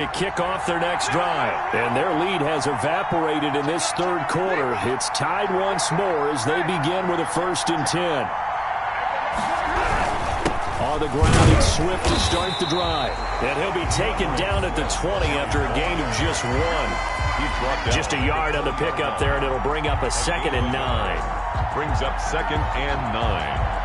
To kick off their next drive. And their lead has evaporated in this third quarter. It's tied once more as they begin with a 1st and 10. On the ground, it's Swift to start the drive. And he'll be taken down at the 20 after a gain of just 1. Just a yard on the pickup there, and it'll bring up a 2nd and 9. Brings up 2nd and 9.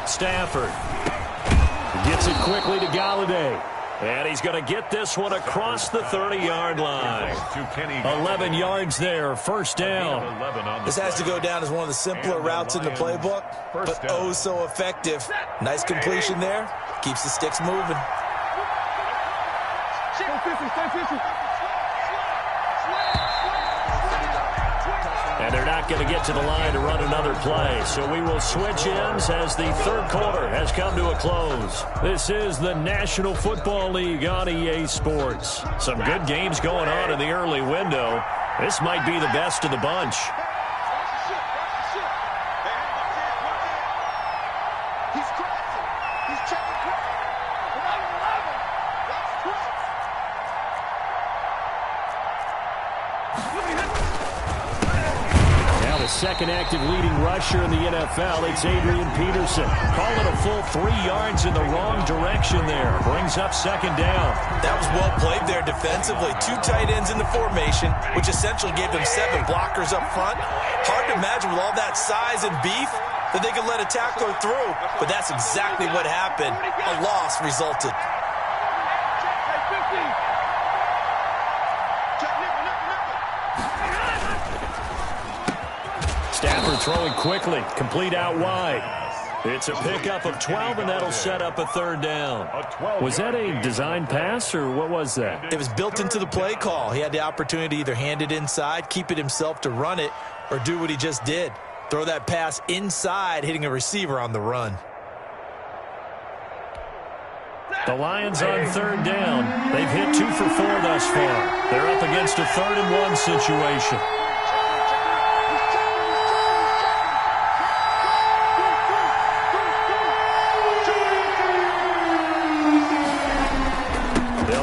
Stafford gets it quickly to Galladay. And he's going to get this one across the 30-yard line. 11 yards there, 1st down. This has to go down as one of the simpler routes in the playbook, but oh so effective. Nice completion there. Keeps the sticks moving. And they're not going to get to the line to run another play. So we will switch ends as the third quarter has come to a close. This is the National Football League on EA Sports. Some good games going on in the early window. This might be the best of the bunch. Second active leading rusher in the NFL, it's Adrian Peterson. Call it a full 3 yards in the wrong direction there. Brings up 2nd down. That was well played there defensively. 2 tight ends in the formation, which essentially gave them 7 blockers up front. Hard to imagine with all that size and beef that they could let a tackler through, but that's exactly what happened. A loss resulted. Stafford throwing quickly, complete out wide. It's a pickup of 12, and that'll set up a 3rd down. Was that a design pass, or what was that? It was built into the play call. He had the opportunity to either hand it inside, keep it himself to run it, or do what he just did. Throw that pass inside, hitting a receiver on the run. The Lions on 3rd down. They've hit 2 for 4 thus far. They're up against a 3rd and 1 situation.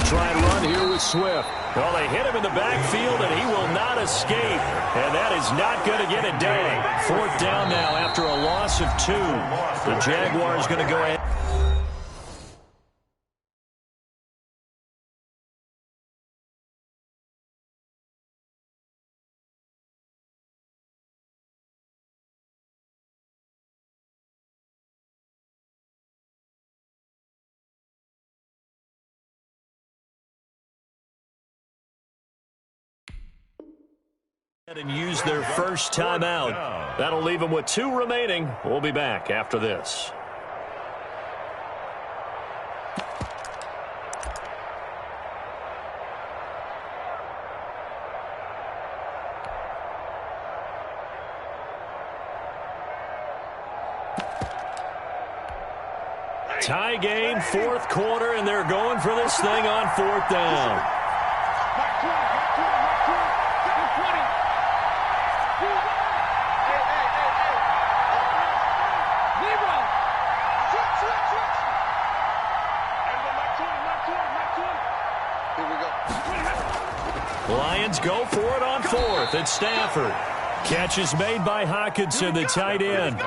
Try and run here with Swift. Well, they hit him in the backfield, and he will not escape. And that is not going to get it done. 4th down now after a loss of 2. The Jaguars going to go ahead. And use their first timeout. That'll leave them with 2 remaining. We'll be back after this. Tie game, 4th quarter, and they're going for this thing on 4th down. Lions go for it on 4th. It's Stafford. Catch is made by Hawkinson, the tight end.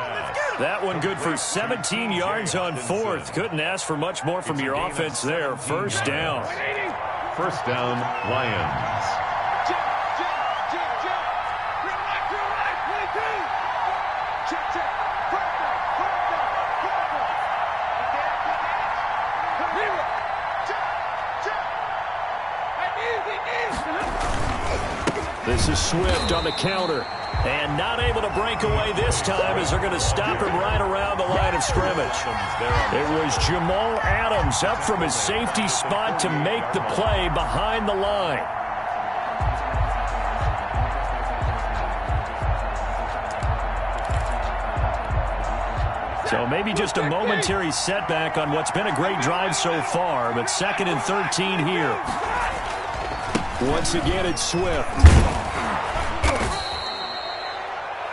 That one good for 17 yards on 4th. Couldn't ask for much more from your offense there. 1st down. 1st down, Lions. This is Swift on the counter. And not able to break away this time as they're going to stop him right around the line of scrimmage. It was Jamal Adams up from his safety spot to make the play behind the line. So maybe just a momentary setback on what's been a great drive so far, but 2nd and 13 here. Once again, it's Swift.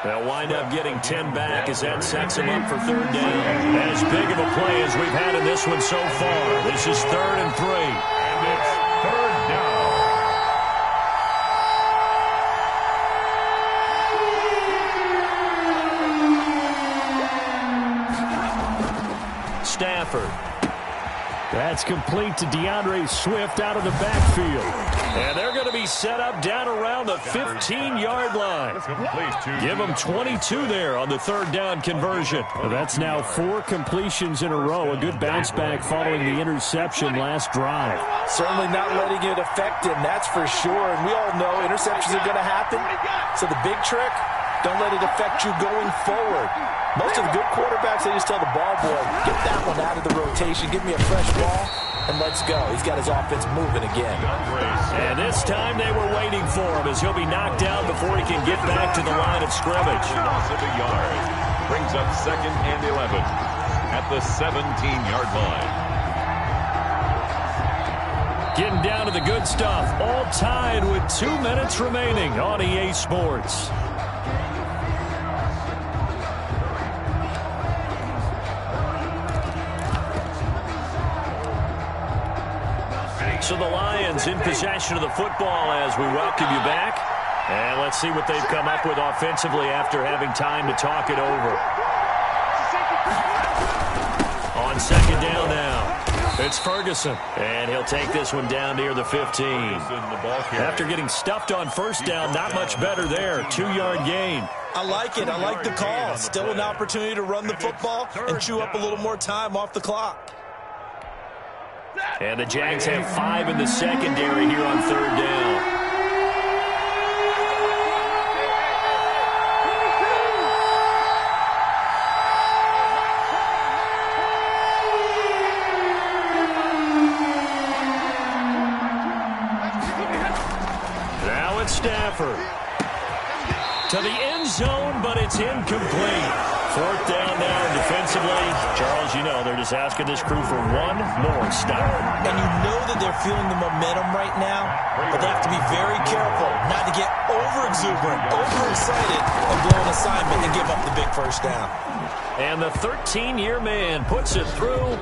They'll wind up getting 10 back as that sets them up for 3rd down. As big of a play as we've had in this one so far. This is 3rd and 3. And it's 3rd down. Stafford. That's complete to DeAndre Swift out of the backfield. And they're going to be set up down around the 15-yard line. Give them 22 there on the 3rd down conversion. Well, that's now 4 completions in a row. A good bounce back following the interception last drive. Certainly not letting it affect him, that's for sure. And we all know interceptions are going to happen. So the big trick, don't let it affect you going forward. Most of the good quarterbacks, they just tell the ball boy, get that one out of the rotation, give me a fresh ball, and let's go. He's got his offense moving again. And this time they were waiting for him as he'll be knocked down before he can get back to the line of scrimmage. Loss of a yard. Brings up 2nd and 11 at the 17-yard line. Getting down to the good stuff. All tied with 2 minutes remaining on EA Sports. So the Lions in possession of the football as we welcome you back. And let's see what they've come up with offensively after having time to talk it over. On 2nd down now, it's Ferguson. And he'll take this one down near the 15. After getting stuffed on 1st down, not much better there. 2-yard gain. I like it. I like the call. Still an opportunity to run the football and chew up a little more time off the clock. And the Jags have 5 in the secondary here on 3rd down. Now it's Stafford. To the end zone, but it's incomplete. 4th down now defensively. Charles, you know, they're just asking this crew for one more stop. And you know that they're feeling the momentum right now, but they have to be very careful not to get over-exuberant, overexcited, and blow an assignment and give up the big 1st down. And the 13-year man puts it through.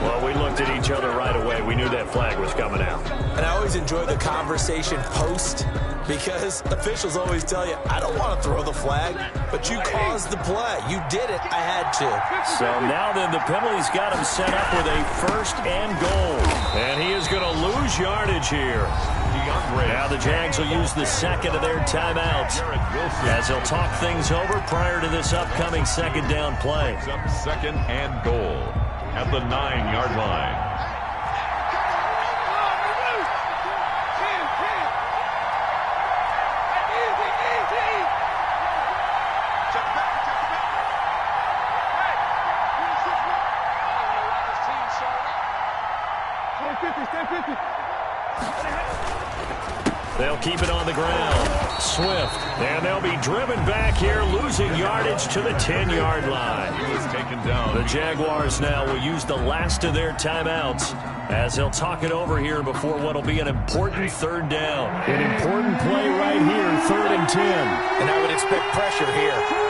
Well, we looked at each other right away. We knew that flag was coming out. And I always enjoy the conversation post because officials always tell you, I don't want to throw the flag, but you caused the play. You did it. I had to. So now then the penalty's got him set up with a 1st and goal. And he is going to lose yardage here. Now the Jags will use the 2nd of their timeouts as they'll talk things over prior to this upcoming 2nd down play. Up 2nd and goal at the 9-yard line. They'll keep it on the ground. Swift. And they'll be driven back here, losing yardage to the 10-yard line. He was taken down. The Jaguars now will use the last of their timeouts as they'll talk it over here before what will be an important 3rd down. An important play right here, 3rd and 10. And I would expect pressure here.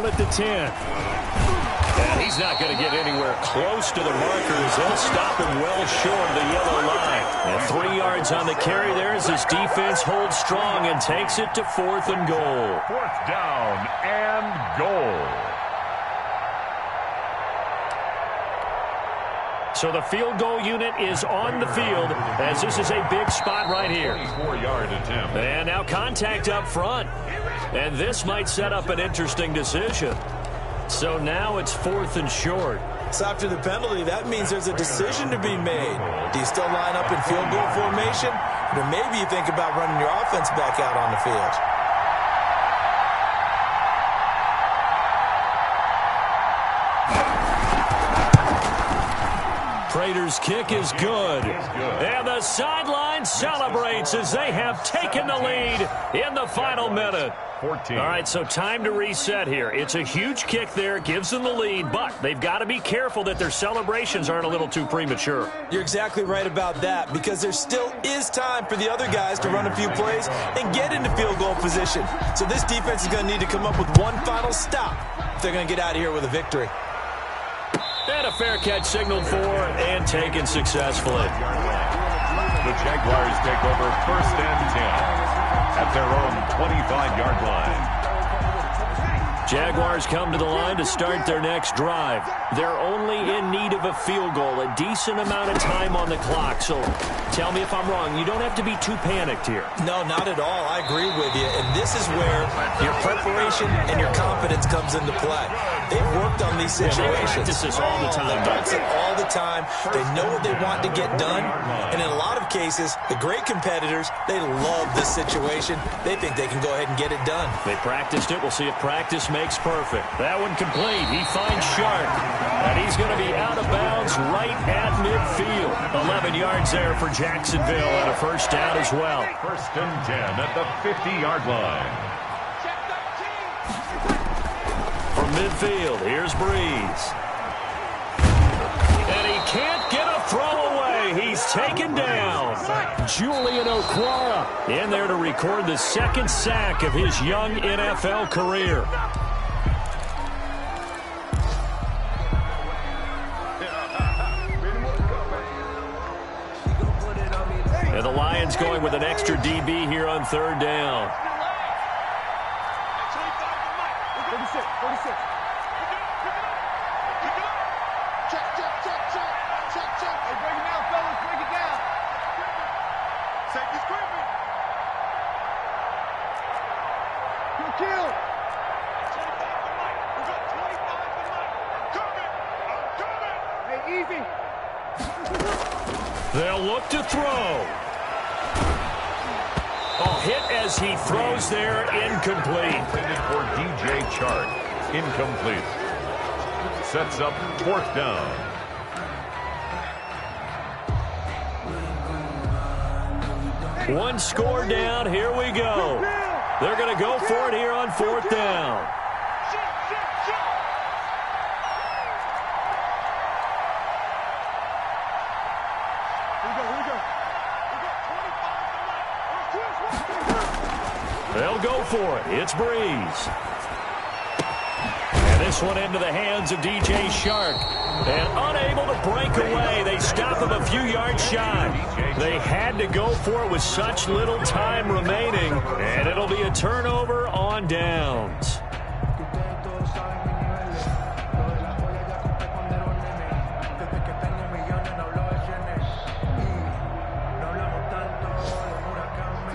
At the 10. And he's not going to get anywhere close to the markers. They'll stop him well short of the yellow line. And 3 yards on the carry there as his defense holds strong and takes it to 4th and goal. 4th down and goal. So the field goal unit is on the field as this is a big spot right here. 24-yard attempt. And now contact up front. And this might set up an interesting decision. So now it's 4th and short. So after the penalty, that means there's a decision to be made. Do you still line up in field goal formation? Or maybe you think about running your offense back out on the field. Raiders' kick is good. And the sideline celebrates as they have taken the lead in the final minute. 14. All right, so time to reset here. It's a huge kick there, gives them the lead, but they've got to be careful that their celebrations aren't a little too premature. You're exactly right about that, because there still is time for the other guys to run a few plays and get into field goal position. So this defense is going to need to come up with one final stop if they're going to get out of here with a victory. And a fair catch signaled for and taken successfully. The Jaguars take over 1st and 10 at their own 25-yard line. Jaguars come to the line to start their next drive. They're only in need of a field goal, a decent amount of time on the clock. So tell me if I'm wrong. You don't have to be too panicked here. No, not at all. I agree with you. And this is where your preparation and your confidence comes into play. They've worked on these situations. They practice this all the time. They practice it all the time. They know what they want to get done. And in a lot of cases, the great competitors, they love this situation. They think they can go ahead and get it done. They practiced it. We'll see if practice makes perfect. That one complete. He finds Sharp. And he's going to be out of bounds right at midfield. 11 yards there for Jacksonville and a first down as well. 1st and 10 at the 50-yard line. From midfield, here's Breeze. And he can't get a throw away. He's taken down. Julian Okwara in there to record the second sack of his young NFL career. And the Lions going with an extra DB here on 3rd down. 46. Check. Hey, break it down, fellas. Break it down. Safety's creeping. Kill. 25 to Mike. I'm coming. Hey, easy. They'll look to throw. Oh, hit as he throws there, incomplete. Intended for DJ Chark, incomplete. Sets up 4th down. One score down, here we go. They're going to go for it here on 4th down. They'll go for it. It's Breeze. And this one into the hands of DJ Chark. And unable to break away. They stop him a few yards shy. They had to go for it with such little time remaining. And it'll be a turnover on downs.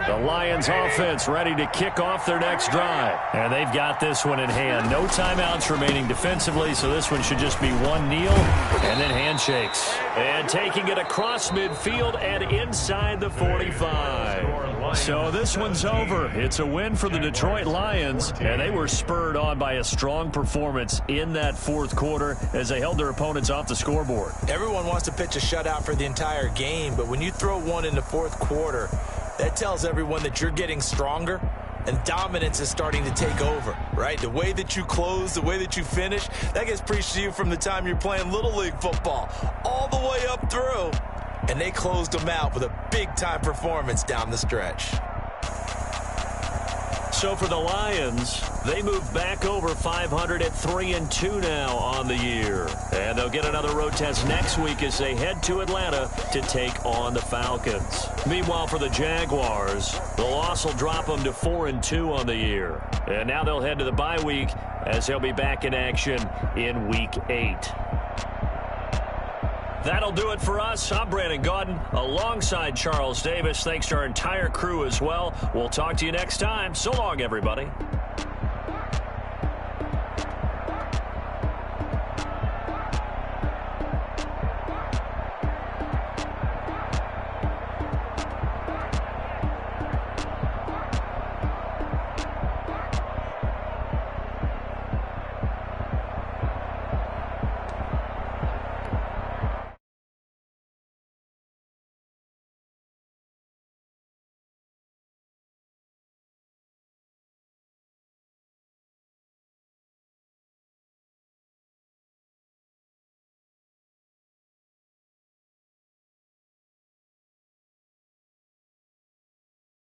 The Lions offense ready to kick off their next drive. And they've got this one in hand. No timeouts remaining defensively, so this one should just be one kneel and then handshakes. And taking it across midfield and inside the 45. So this one's over. It's a win for the Detroit Lions, and they were spurred on by a strong performance in that 4th quarter as they held their opponents off the scoreboard. Everyone wants to pitch a shutout for the entire game, but when you throw one in the 4th quarter, that tells everyone that you're getting stronger and dominance is starting to take over, right? The way that you close, the way that you finish, that gets preached to you from the time you're playing Little League football all the way up through. And they closed them out with a big-time performance down the stretch. So for the Lions, they move back over 500 at 3-2 now on the year. And they'll get another road test next week as they head to Atlanta to take on the Falcons. Meanwhile, for the Jaguars, the loss will drop them to 4-2 on the year. And now they'll head to the bye week as they'll be back in action in Week 8. That'll do it for us. I'm Brandon Gaudin alongside Charles Davis. Thanks to our entire crew as well. We'll talk to you next time. So long, everybody.